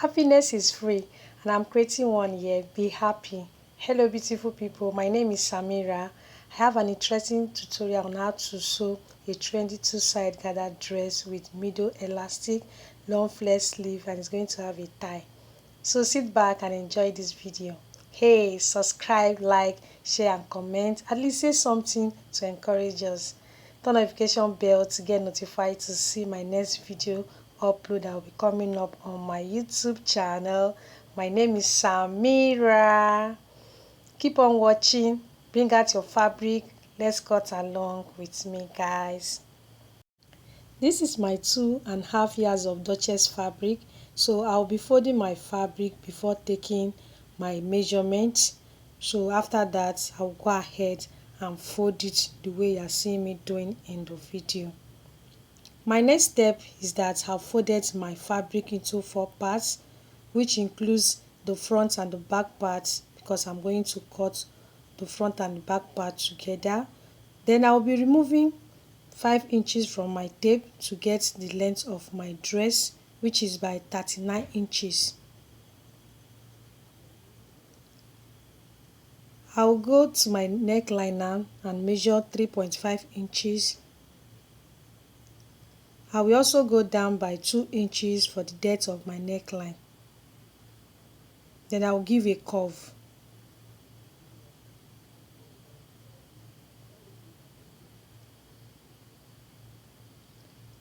Happiness is free, and I'm creating one here. Be happy. Hello, beautiful people. My name is Samira. I have an interesting tutorial on how to sew a trendy two-side gathered dress with middle elastic, long flare sleeve, and it's going to have a tie. So sit back and enjoy this video. Hey, subscribe, like, share, and comment. At least say something to encourage us. Turn notification bell to get notified to see my next video upload that will be coming up on my YouTube channel. My name is Samira. Keep on watching. Bring out your fabric. Let's cut along with me, guys. This is my 2.5 yards of Duchess fabric. So I'll be folding my fabric before taking my measurements. So after that, I'll go ahead and fold it the way you're seeing me doing in the video. My next step is that I've folded my fabric into 4 parts, which includes the front and the back parts, because I'm going to cut the front and the back part together. Then I'll be removing 5 inches from my tape to get the length of my dress, which is by 39 inches. I'll go to my neckline now and measure 3.5 inches. I will also go down by 2 inches for the depth of my neckline. Then I will give a curve.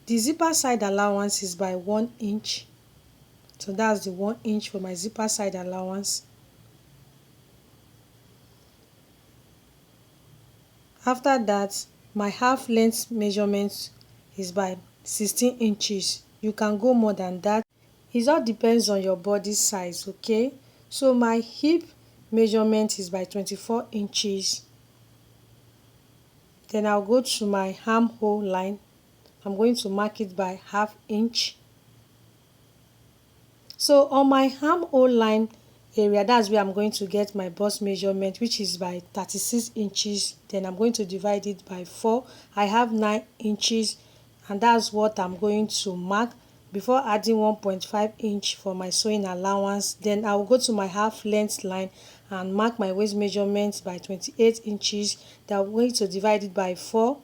The zipper side allowance is by 1 inch. So that's the 1 inch for my zipper side allowance. After that, my half length measurement is by 16 inches. You can go more than that. It all depends on your body size, okay? So my hip measurement is by 24 inches. Then I'll go to my armhole line. I'm going to mark it by ½ inch. So on my armhole line area, that's where I'm going to get my bust measurement, which is by 36 inches. Then I'm going to divide it by 4. I have 9 inches, and that's what I'm going to mark before adding 1.5 inch for my sewing allowance. Then I'll go to my half length line and mark my waist measurement by 28 inches. Then I'm going to divide it by 4.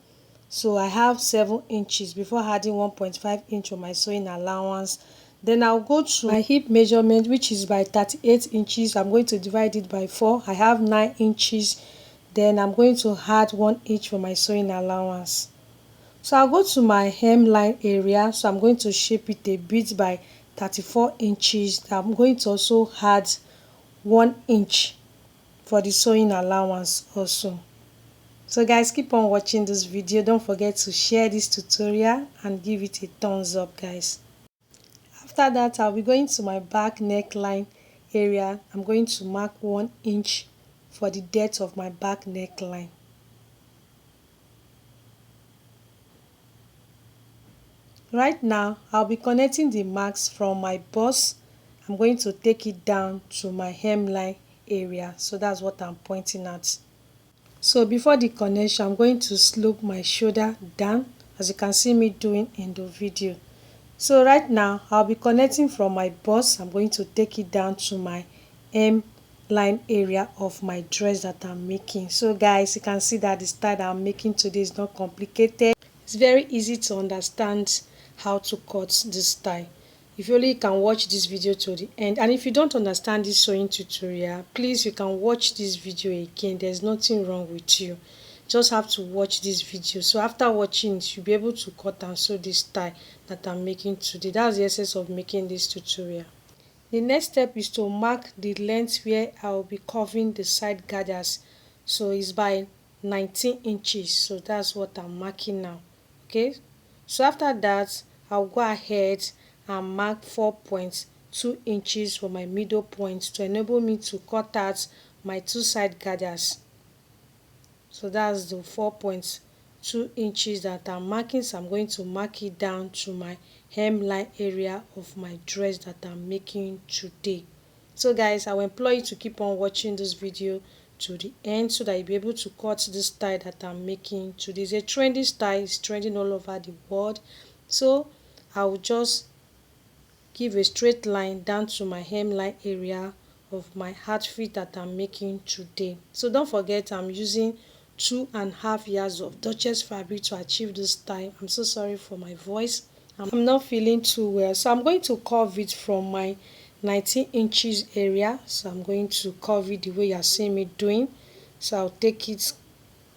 So I have 7 inches before adding 1.5 inch for my sewing allowance. Then I'll go to my hip measurement, which is by 38 inches. I'm going to divide it by 4. I have 9 inches. Then I'm going to add 1 inch for my sewing allowance. So I'll go to my hemline area. So I'm going to shape it a bit by 34 inches. I'm going to also add 1 inch for the sewing allowance also. So guys, keep on watching this video. Don't forget to share this tutorial and give it a thumbs up, guys. After that, I'll be going to my back neckline area. I'm going to mark 1 inch for the depth of my back neckline. Right now, I'll be connecting the marks from my bust. I'm going to take it down to my hemline area. So that's what I'm pointing at. So before the connection, I'm going to slope my shoulder down, as you can see me doing in the video. So right now, I'll be connecting from my bust. I'm going to take it down to my hemline area of my dress that I'm making. So guys, you can see that the style that I'm making today is not complicated. It's very easy to understand how to cut this style. If you only can watch this video to the end, and if you don't understand this sewing tutorial, please, you can watch this video again. There's nothing wrong with you. Just have to watch this video. So after watching it, you'll be able to cut and sew this style that I'm making today. That's the essence of making this tutorial. The next step is to mark the length where I'll be covering the side gathers. So it's by 19 inches. So that's what I'm marking now. Okay. So after that, I'll go ahead and mark 4.2 inches for my middle point to enable me to cut out my 2 side gathers. So that's the 4.2 inches that I'm marking. So I'm going to mark it down to my hemline area of my dress that I'm making today. So guys, I will implore you to keep on watching this video to the end so that you'll be able to cut this style that I'm making today. It's a trendy style. It's trending all over the world. So I will just give a straight line down to my hemline area of my outfit that I'm making today. So don't forget, I'm using 2.5 yards of Duchess fabric to achieve this style. I'm so sorry for my voice. I'm not feeling too well, so I'm going to curve it from my 19 inches area. So I'm going to curve it the way you're seeing me doing. So I'll take it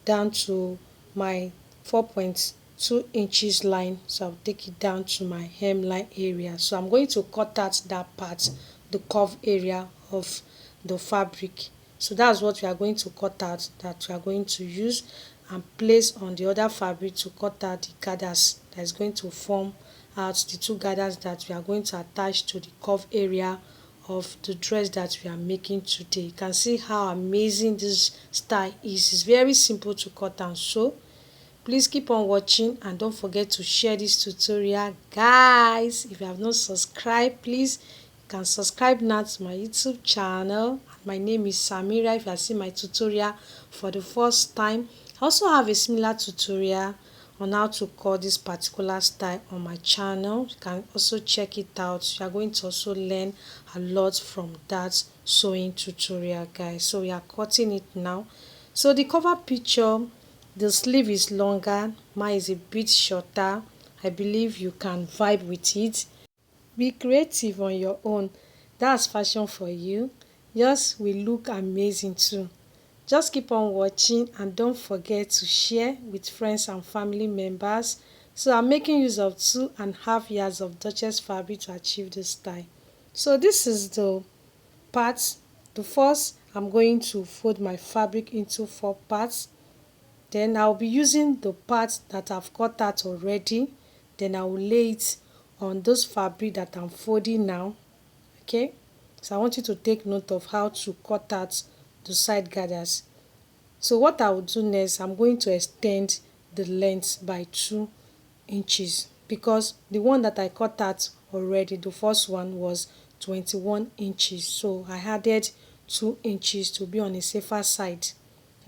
down to my 4.2 inches line. So I'll take it down to my hemline area. So I'm going to cut out that part, the curve area of the fabric. So that's what we are going to cut out, that we are going to use and place on the other fabric to cut out the gathers that is going to form out the two gathers that we are going to attach to the curve area of the dress that we are making today. You can see how amazing this style is. It's very simple to cut and sew. Please keep on watching and don't forget to share this tutorial. Guys, if you have not subscribed, please you can subscribe now to my YouTube channel. My name is Samira. If you are seeing my tutorial for the first time, I also have a similar tutorial on how to cut this particular style on my channel. You can also check it out. You are going to also learn a lot from that sewing tutorial, guys. So we are cutting it now. So the cover picture, the sleeve is longer, mine is a bit shorter. I believe you can vibe with it. Be creative on your own. That's fashion for you. Yours will look amazing too. Just keep on watching and don't forget to share with friends and family members. So I'm making use of 2.5 yards of Duchess fabric to achieve this style. So this is the parts. The first, I'm going to fold my fabric into 4 parts. Then I'll be using the parts that I've cut out already. Then I will lay it on this fabric that I'm folding now. Okay, so I want you to take note of how to cut out the side gathers. So what I will do next, I'm going to extend the length by 2 inches because the one that I cut out already, the first one was 21 inches. So I added 2 inches to be on a safer side.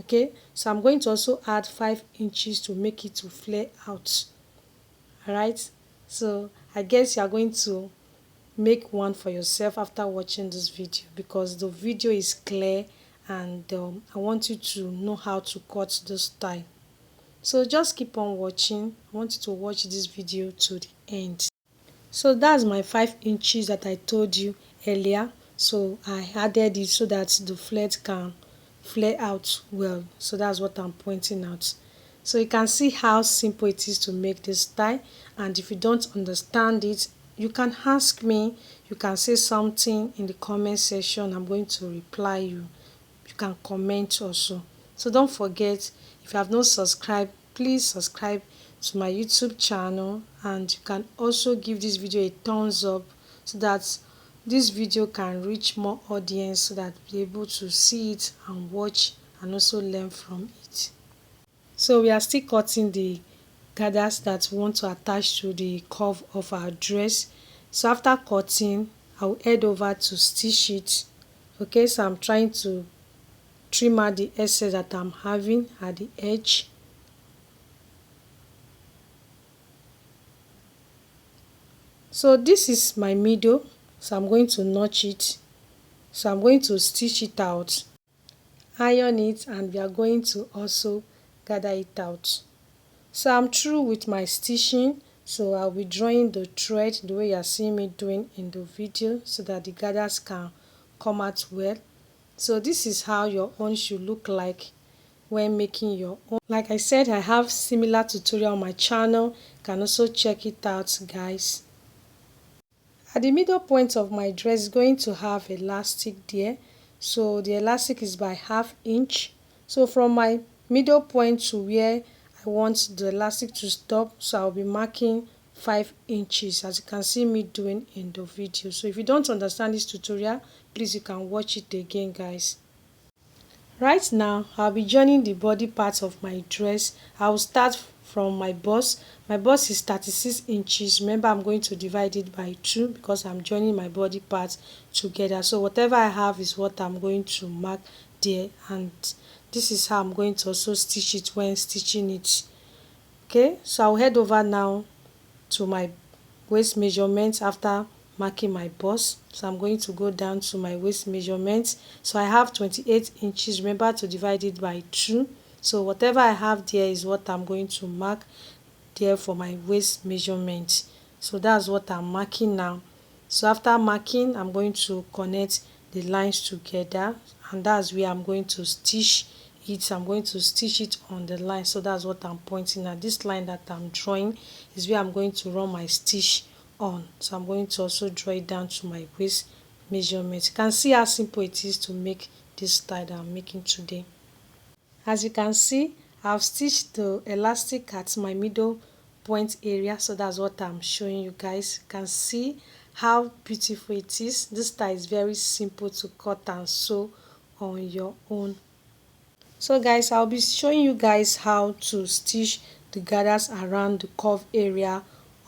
Okay, so I'm going to also add 5 inches to make it to flare out. Alright, so I guess you are going to make one for yourself after watching this video because the video is clear and I want you to know how to cut this style. So just keep on watching. I want you to watch this video to the end. So that's my 5 inches that I told you earlier. So I added it so that the flat can flare out well. So that's what I'm pointing out. So you can see how simple it is to make this style, and if you don't understand it, you can ask me. You can say something in the comment section. I'm going to reply you. You can comment also. So don't forget, if you have not subscribed, please subscribe to my YouTube channel, and you can also give this video a thumbs up so that this video can reach more audience, so that be able to see it and watch and also learn from it. So we are still cutting the gathers that we want to attach to the curve of our dress. So after cutting, I'll head over to stitch it. Okay, so I'm trying to trim out the excess that I'm having at the edge. So this is my middle, so I'm going to notch it. So I'm going to stitch it out, iron it, and we are going to also gather it out. So I'm through with my stitching. So I'll be drawing the thread the way you are seeing me doing in the video so that the gathers can come out well. So this is how your own should look like when making your own. Like I said, I have similar tutorial on my channel. You can also check it out, guys. At the middle point of my dress is going to have elastic there. So the elastic is by 1/2 inch. So from my middle point to where I want the elastic to stop, so I'll be marking 5 inches, as you can see me doing in the video. So if you don't understand this tutorial, please you can watch it again, guys. Right now, I'll be joining the body part of my dress. I will start from my bust. My bust is 36 inches. Remember, I'm going to divide it by 2 because I'm joining my body parts together. So whatever I have is what I'm going to mark there, and this is how I'm going to also stitch it when stitching it. Okay, so I'll head over now to my waist measurement after marking my bust. So I'm going to go down to my waist measurement. So I have 28 inches. Remember to divide it by 2. So whatever I have there is what I'm going to mark there for my waist measurement. So that's what I'm marking now. So after marking, I'm going to connect the lines together, and that's where I'm going to stitch it. I'm going to stitch it on the line. So that's what I'm pointing at. This line that I'm drawing is where I'm going to run my stitch on. So I'm going to also draw it down to my waist measurement. You can see how simple it is to make this style that I'm making today. As you can see, I've stitched the elastic at my middle point area, so that's what I'm showing you guys. You can see how beautiful it is. This style is very simple to cut and sew on your own. So guys, I'll be showing you guys how to stitch the gathers around the curve area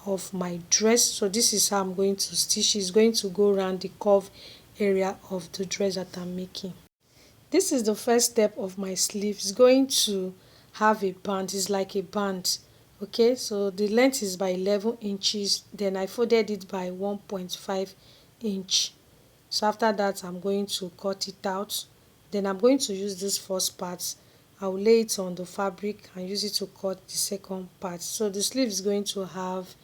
of my dress. So this is how I'm going to stitch. It's going to go around the curve area of the dress that I'm making. This is the first step of my sleeve. It's going to have a band. It's like a band. Okay, so the length is by 11 inches. Then I folded it by 1.5 inch. So after that, I'm going to cut it out. Then I'm going to use this first part. I'll lay it on the fabric and use it to cut the second part. So the sleeve is going to have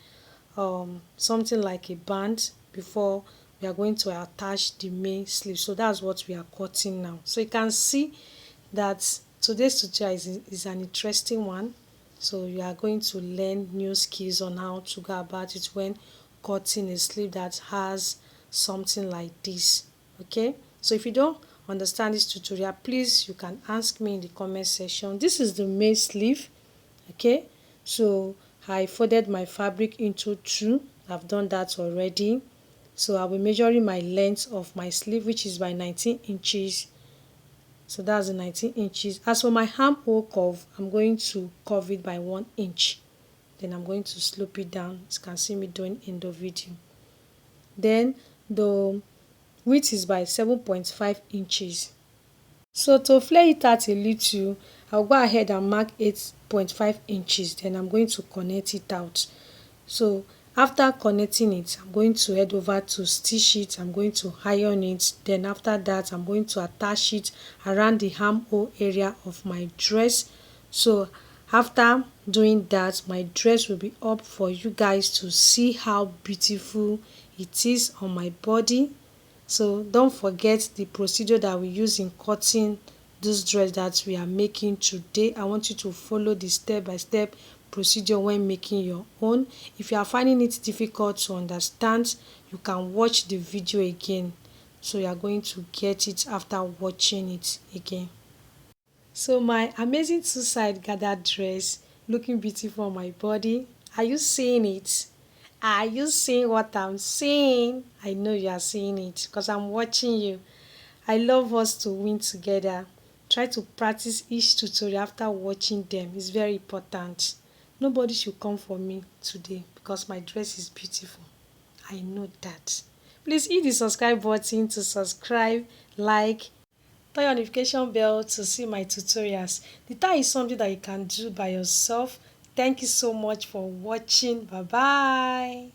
something like a band before we are going to attach the main sleeve. So that's what we are cutting now. So you can see that today's tutorial is an interesting one. So you are going to learn new skills on how to go about it when cutting a sleeve that has something like this. Okay, so if you don't understand this tutorial, please you can ask me in the comment section. This is the main sleeve. Okay, so I folded my fabric into 2. I've done that already. So I'll be measuring my length of my sleeve, which is by 19 inches. So that's the 19 inches. As for my armhole curve, I'm going to curve it by 1 inch. Then I'm going to slope it down, as you can see me doing in the video. Then the width is by 7.5 inches. So to flare it out a little, I'll go ahead and mark 8.5 inches. Then I'm going to connect it out. So after connecting it, I'm going to head over to stitch it. I'm going to iron it. Then after that, I'm going to attach it around the armhole area of my dress. So after doing that, my dress will be up for you guys to see how beautiful it is on my body. So don't forget the procedure that we use in cutting this dress that we are making today. I want you to follow the step-by-step procedure when making your own. If you are finding it difficult to understand, you can watch the video again. So you are going to get it after watching it again. So my amazing two-side gathered dress looking beautiful on my body. Are you seeing it? Are you seeing what I'm seeing? I know you are seeing it because I'm watching you. I love us to win together. Try to practice each tutorial after watching them. It's very important. Nobody should come for me today because my dress is beautiful. I know that. Please hit the subscribe button to subscribe, like, turn your notification bell to see my tutorials. The tie is something that you can do by yourself. Thank you so much for watching. Bye bye.